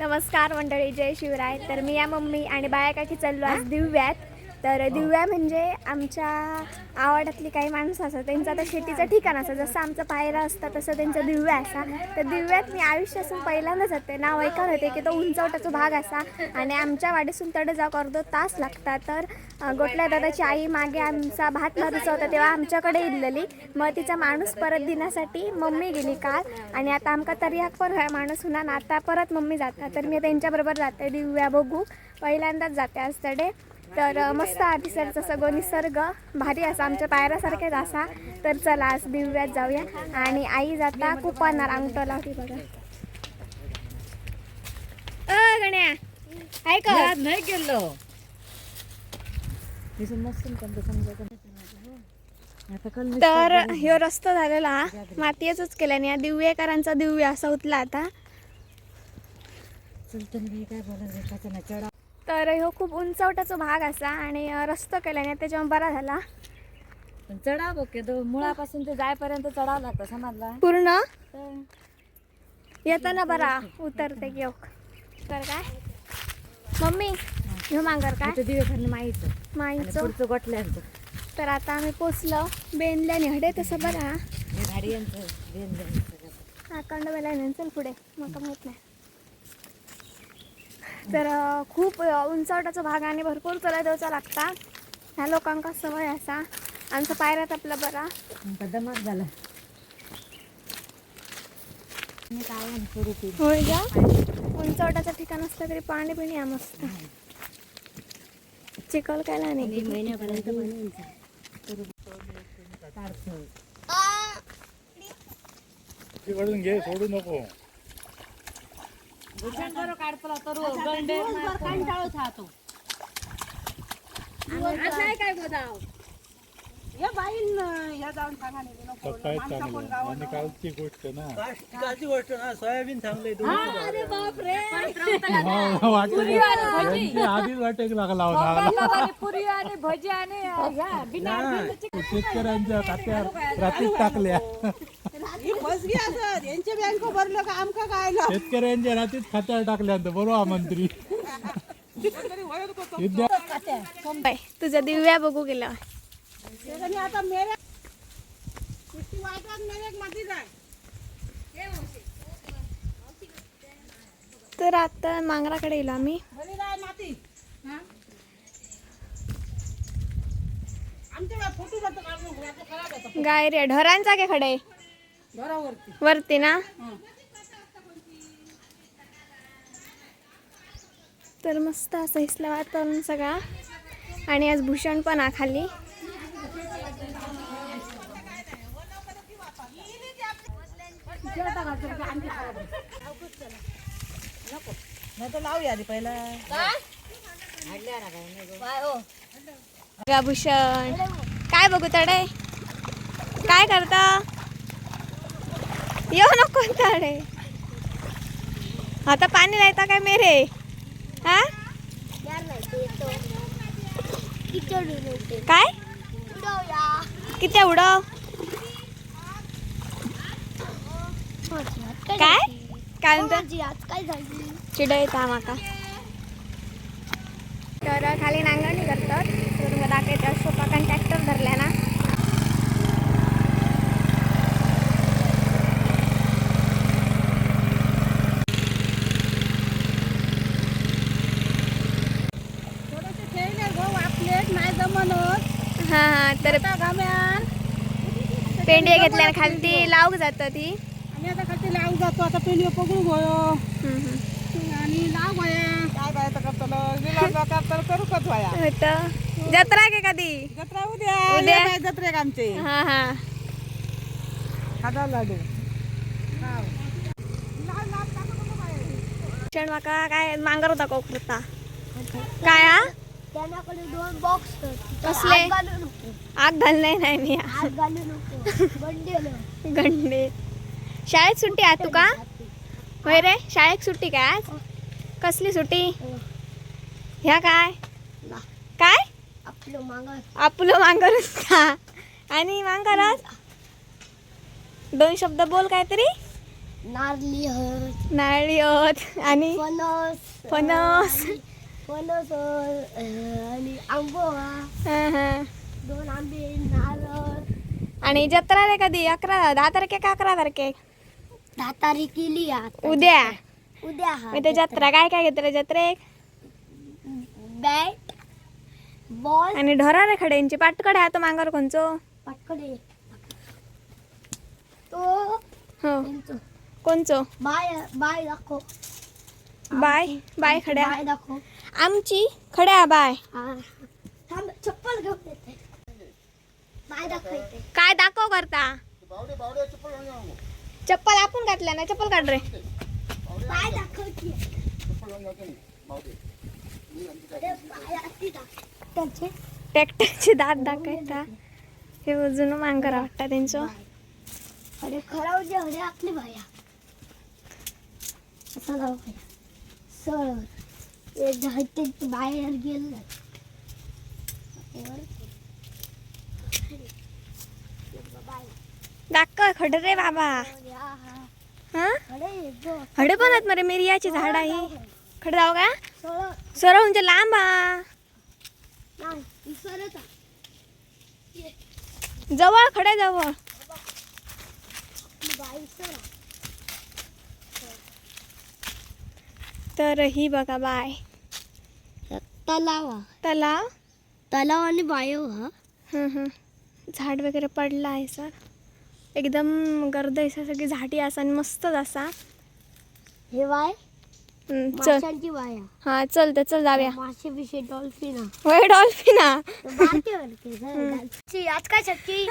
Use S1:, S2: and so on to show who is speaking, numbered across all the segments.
S1: नमस्कार मंडळी, जय शिवराय. तर मी या मम्मी आणि बाया काकी चाललो आज दिव्यात. तर दिव्या म्हणजे आमच्या आवडातली काही माणसं असतात, त्यांचं आता शेतीचं ठिकाण असतं. जसं आमचं पायरा असतं तसं त्यांचं दिव्या असा. तर दिव्यात मी आयुष्यासून पहिल्यांदा जाते. नाव ऐकत होते की तो उंचवटाचा भाग असा आणि आमच्या वाडीसून तडे जाऊ अर्धा तास लागतात. तर गोटल्या दादाची आई मागे आमचा भात मारूचा होता तेव्हा आमच्याकडे इल्लेली, मग तिचा माणूस परत देण्यासाठी मम्मी गेली काल. आणि आता आमका तरी पण माणूस होणार ना, आता परत मम्मी जातात. तर मी त्यांच्याबरोबर जाते दिव्या बघू, पहिल्यांदाच जाते आज तडे. तर मस्त दिसायचं सगळं निसर्ग भारी असा, आमच्या पायऱ्यासारखेच असा. तर चला आज दिव्यात जाऊया. आणि आई जाता कुपाणार अंगठा लावती बघा. गण्या ऐक
S2: नाही गेलो
S1: तर ह्यो रस्ता झालेला मातीयच केल्याने या दिव्येकरांचा दिव्य असा उतला आता. तर ह्यो खूप उंचवटाचा भाग असा आणि रस्ता केल्याने त्याच्यावर बरा झाला.
S2: पण चढाव बघ तो मुळापासून ते जायपर्यंत चढावं लागतं समजला
S1: पूर्ण येताना बरा उतरते की तर काय मम्मी ह्यो मांगर काय
S2: दिवे माईचं
S1: माईचं
S2: पुढचं गोठल्यांचं.
S1: तर आता आम्ही पोचलो बेंदल्याने हडे तसं बघा अखंड वेळा चल पुढे मग माहित नाही. तर खूप उंचवटाचा भाग आणि भरपूर चला द्यायचा लागता. ह्या लोकांका सवय असा. आमचा पायऱ्यात आपला बरा
S2: दमाक झाला
S1: होय का. उंचवटाचं ठिकाण असलं तरी पाणी पिणी या मस्त चिखल काय नाही
S2: महिन्यापर्यंत
S3: तिकडून घे, सोडू नको. सकाळी चांगलं आणि कालची गोष्ट ना.
S4: सोयाबीन चांगले
S3: वाटत आधीच वाटेक लागला शेतकऱ्यांच्या खात्यावर रात्रीच टाकल्या. शेतकऱ्यांच्या रात्रीच खात्यावर टाकल्या बरोबर मंत्री.
S1: तुझा दिव्या बघू गेला. तर आता मांगराकडे येलो आम्ही. गाय रे ढरांचा काय खडे वरती ना. तर मस्त असं हिसलं वातावरण सगळा. आणि आज भूषण पण खाली
S2: लावूया आधी पहिला
S1: भूषण काय बघू तडे काय करता. येऊ नको तडे आता पाणी लायता काय मेरे हा काय किती उडव काय काय चिड येता माका. तर खाली नांगरणी करतात. तर मला दाखवायचं अशोक काकांनी ट्रॅक्टर धरल्या ना. हा हा तर पेंडी घेतल्या खाली लावू जात ती
S2: आणि आता खाली लावू जातो. आता पेंडी पकडू गयो आणि लाव गया काय काय करतो करू कच व्हाया
S1: जत्रा के कधी
S2: जत्रा उद्या जत्रेक आमचे.
S1: हा हा
S2: खादा लाडू
S1: क्षण माका काय मांगर होता कोकरता काय हा
S5: त्यांनाकडे 2 बॉक्स
S1: कसले आग घालणार नाही मी गंडे. शाळेत सुट्टी आहे तुका होय रे. शाळेत सुट्टी काय आज कसली सुट्टी ह्या काय काय आपलं मांगर का आणि मांगरात 2 शब्द बोल काहीतरी
S5: नारळी हळद
S1: नारळी हळद आणि
S5: फणस
S1: फणस.
S5: फणस आणि आंबोळा
S1: हा, हा.
S5: 2 आंबे नारळ
S1: आणि जत्रा रे कधी 10 तारखे का 11 तारखे
S5: 10 तारीख केली आता
S1: उद्या.
S5: उद्या हा
S1: मी ते जत्रा काय काय घेतलं जत्रेक
S5: बॅट बॉल
S1: आणि ढोरा रे खड्यांची पाटकडे हा तो मांगावर कोणचो
S5: पटकडे तो
S1: हो
S5: त्यांचं.
S1: कोणचो
S5: बाय दाखव
S1: बाय बाय खड्या
S5: बाय दाखव
S1: आमची खड्या बाय
S5: हा थांब चप्पल घेऊन येते बाय दाखवते
S1: काय दाखव करता चप्पल आपण घातल्या ना चप्पल काढ रे
S5: बाय दाखवते अरे बाय अशी दाखव
S1: ट्रॅक्टरचे दात दाखवता हे अजून मांगर वाटतं त्यांचं
S5: अरे खराब जे अरे आपली बाया असं जाऊ सर एक झाडते बाहेर गेलं
S1: दाखव खड रे बाबा हा हडे पण आहेत मरे मिरियाची झाड आहे खड जाऊ का सरळ म्हणजे लांब हा जवळ खडे जवळ तर ही बघा बाय
S5: तलाव
S1: तलाव
S5: तलाव आणि बायो हा
S1: झाड वगैरे पडलं आहे सर एकदम गर्द आहे सगळी झाडी असा आणि मस्तच असा
S5: हे बाय
S1: चल
S5: माशांची बाया
S1: हा चल तर चल जाऊया
S5: मासे विषय डॉल्फिन
S1: होय डॉल्फिन हा
S5: आज काय शक्की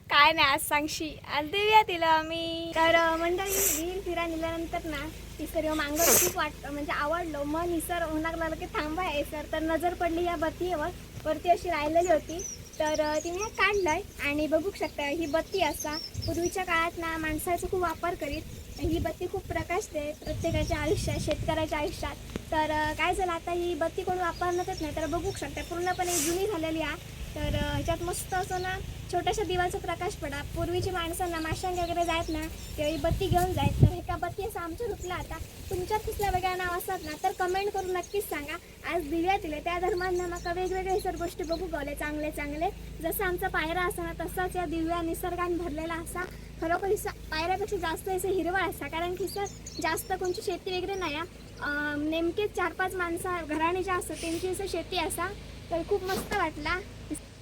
S1: काय नाही आज सांगशी आज देऊया तिला मी तर मंडळी विहीर फिरा नेल्यानंतर ना तिसर मांगर खूप म्हणजे आवडलो मग निसर होणार लागलं की थांबा आहे सर तर नजर पडली या बत्तीवर वरती अशी राहिलेली होती तर तिने काढलंय आणि बघू शकता ही बत्ती असा पूर्वीच्या काळात ना माणसाचा खूप वापर करीत ही बत्ती खूप प्रकाश दे प्रत्येकाच्या आयुष्यात शेतकऱ्याच्या आयुष्यात तर काय झालं आता ही बत्ती कोण वापरतच नाही तर बघू शकता पूर्णपणे जुनी झालेली आहे तर ह्याच्यात मस्त असं ना छोट्याशा दिवाचा प्रकाश पडा पूर्वीची माणसांना माशांग वगैरे जायत ना तेव्हा ही बत्ती घेऊन जायत तर एका बत्ती असं आमच्या रुतला आता तुमच्यात कुठल्या वेगळ्या नाव असतात ना तर कमेंट करून नक्कीच सांगा आज दिव्या दिले त्या धर्मांना माका वेगवेगळे सर गोष्टी बघू गवले चांगले चांगले जसं आमचा पायरा असा ना तसाच या दिव्या निसर्गाने भरलेला असा खरोखर पायऱ्यापेक्षा जास्त असं हिरवळ असा कारण की सर जास्त कोणची शेती वगैरे नाही नेमकेच 4-5 माणसं घराणे ज्या असतात त्यांची असं शेती असा तर खूप मस्त वाटला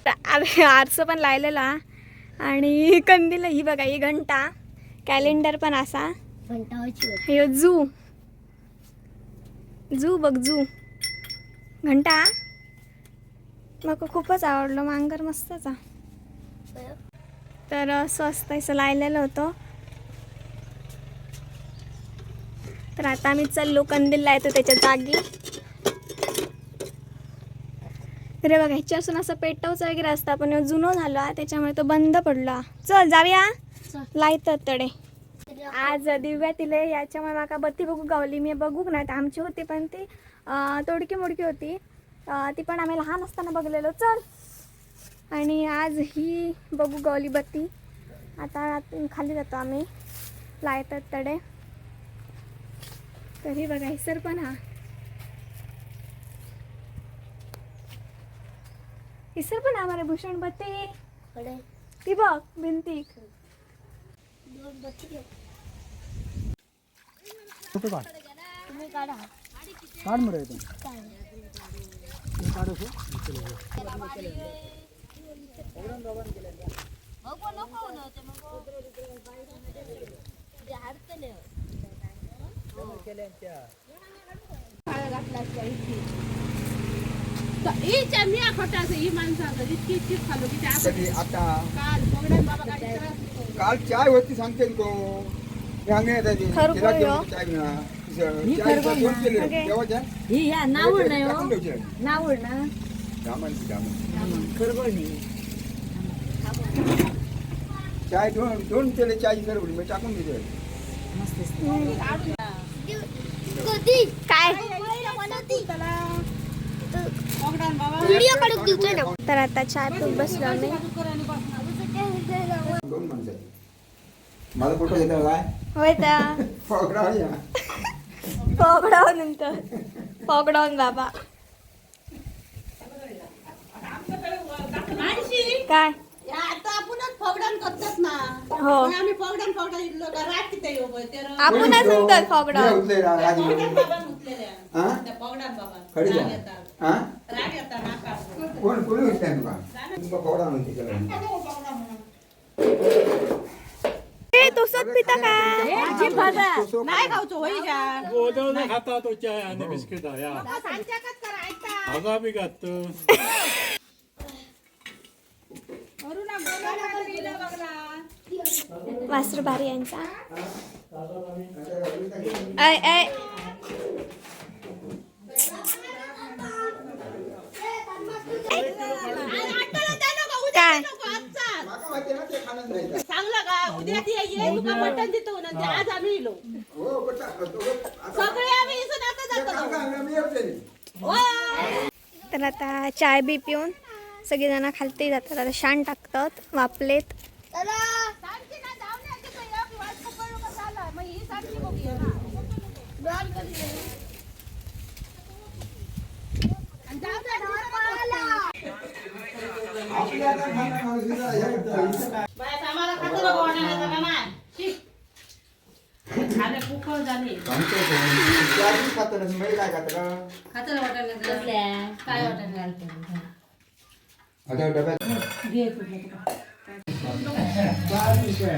S1: आरसं पण लायलेला आणि कंदील ही बघा ही घंटा कॅलेंडर पण असा हे जू जू बघ जू घंटा मग खूपच आवडलं मांगर मस्तच तर स्वस्त असं लायलेलं होतं तर आता आम्ही चाललो कंदीलला येतो त्याच्या जागी तर बघा ह्याच्यापासून असं पेटवचं वगैरे असतं पण जुनं झालं त्याच्यामुळे तो बंद पडला चल जाऊया लायतात तडे आज दिव्या तिले याच्यामुळे माका बत्ती बघू गावली मी बघूक नाही आमची होती पण ती तोडकी मोडकी होती ती पण आम्ही लहान असताना बघलेलो चल आणि आज ही बघू गावली बत्ती आता खाली जातो आम्ही लायतात तडे तरी बघा हिसर पण हा हिसर पण आम्हाला भूषण बत्ती ती बघ भिंती
S3: फोटो काढ
S5: तुम्ही काढा
S3: काढ मरे तू काढू
S6: काल चाय होती सांगते को चाय दोन केले चाय सर्व मी टाकून देते
S1: काय तर आता चहा पिऊन बसलो आम्ही
S6: दोन माणसं माझा फोटो घेतला काय
S1: होय तर
S6: पकडावया
S1: पॉकडाऊन नंतर पॉकडाऊन बाबा काय
S2: या आता आपणच फगडण करतात ना
S1: हो
S2: मग आम्ही फगडण इलो का रात किती येऊ बाई तर
S1: आपणच नंतर पॉकडाऊन
S2: बाबा उठलेल्या
S6: हा
S2: त्या फगडण बाबा
S6: खडी
S2: राग येतात
S6: हा
S2: राग येतात नाका
S6: कोण कोणी उठल्या तुका पकडा म्हणते त्याला
S1: ए तोसत पिता काय
S2: नाही खाऊचो होई जा
S3: गोदवलं खाता तो चाय आणि बिस्किट या
S2: सांच्याकच करायचा
S3: आगा बी घात
S2: अरुणा बोलायला गेला बघला
S1: वासरू भारी यांचा आय आय काय
S6: माका माहिती ना ते खाणच नाही का?
S2: चांगलं का उद्या ती ये तुका मटण देतो ना ते आज आम्ही इलो
S6: हो पण आता
S2: सगळे आम्ही इथून आता जातो
S6: आम्ही येते
S2: ओय!
S1: तर आता चाय बी पिऊन सगळेजण खालती जातात आता शान टाकतात वापलेत
S2: सांगते ना, जाऊन या की तो एक वाट पकडलो का झालं. मग ही सांगते बघूया ना. आणि जाऊ द्या,
S6: आपल्या आता खाणं माणूस हे करतं.
S2: बाया, आम्हाला खातं नको वाटायला का नाही? शी. खाणे पुखळ झाले.
S6: त्या बी खातं नाही, मी काय खातं का?
S2: खातं वाटायला लागलं. काय वाटायला लागलं?
S6: आता डब्यात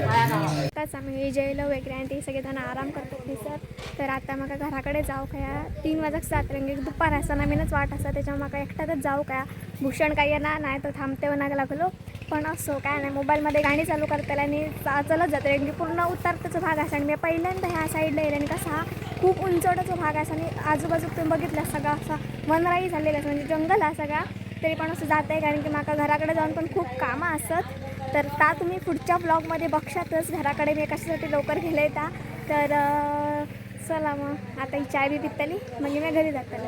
S1: आताच आम्ही जेवलो वगैरे आणि ते सगळेजण आराम करतो दिसत तर आता मग घराकडे जाऊ काय 3 वाजता 7 रंगी दुपार असा नवीनच वाट असा त्याच्यामुळे मग एकट्यातच जाऊ काय भूषण काही येणार नाही तर थांबते म्हणायला लागलो पण असो काय नाही मोबाईलमध्ये गाणी चालू करताना आणि चलत जातो कारण की पूर्ण उतरताचा भाग असा आणि मी पहिल्यांदा ह्या साईडला येईल आणि कसा खूप उंचवटाचा भाग असा आणि आजूबाजू तुम्ही बघितला सगळा असा वनराई झालेला असं म्हणजे जंगल हा सगळा तरी पण असं जात आहे कारण की माका घराकडे जाऊन पण खूप कामं असत तर ता तुम्ही पुढच्या ब्लॉगमध्ये बघशातच घराकडे मी कशासाठी लवकर गेले तर चला मग आता ही चाय बी पितली म्हणजे मी घरी जातले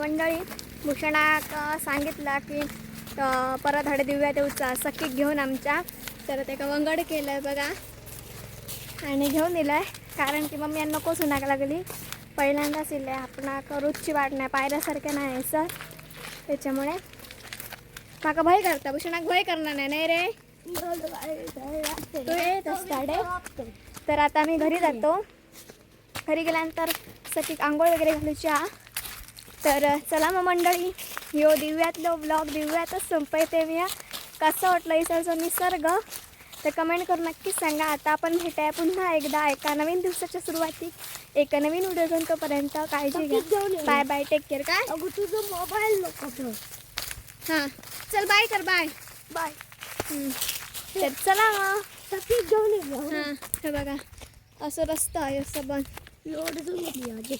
S1: मंडळी भूषणाक सांगितलं की परत हडे दिव्या देऊचा सखी घेऊन आमच्या तर ते वंगड केलं आहे बघा आणि घेऊन दिलं आहे कारण की मम्मी यांना नकोच हुनाक लागली पहिल्यांदाच इले आपणाक रोजची वाट नाही पायऱ्यासारख्या नाही सर त्याच्यामुळे माका भय करता भूषणाक भय करणार नाही रे तू येत असताडे तर आता आम्ही घरी जातो घरी गेल्यानंतर सखी आंघोळ वगैरे घालूच्या तर चला मग मंडळी यो दिव्यातलो ब्लॉग दिव्यातच संपयते मी कसं वाटलं इकडचा निसर्ग तर कमेंट करून नक्कीच सांगा आता आपण भेटूया पुन्हा एकदा एका नवीन दिवसाच्या सुरुवातीत एका नवीन व्हिडिओ घेऊन तोपर्यंत काळजी घ्या बाय बाय टेक केअर काय
S5: तुझं मोबाईल नको
S1: हां चल बाय कर बाय
S5: बाय
S1: तर चला मग
S5: सफी घेऊन ये
S1: हां हे बघा असं रस्ता आहे असं बन
S5: लोड घेऊन ये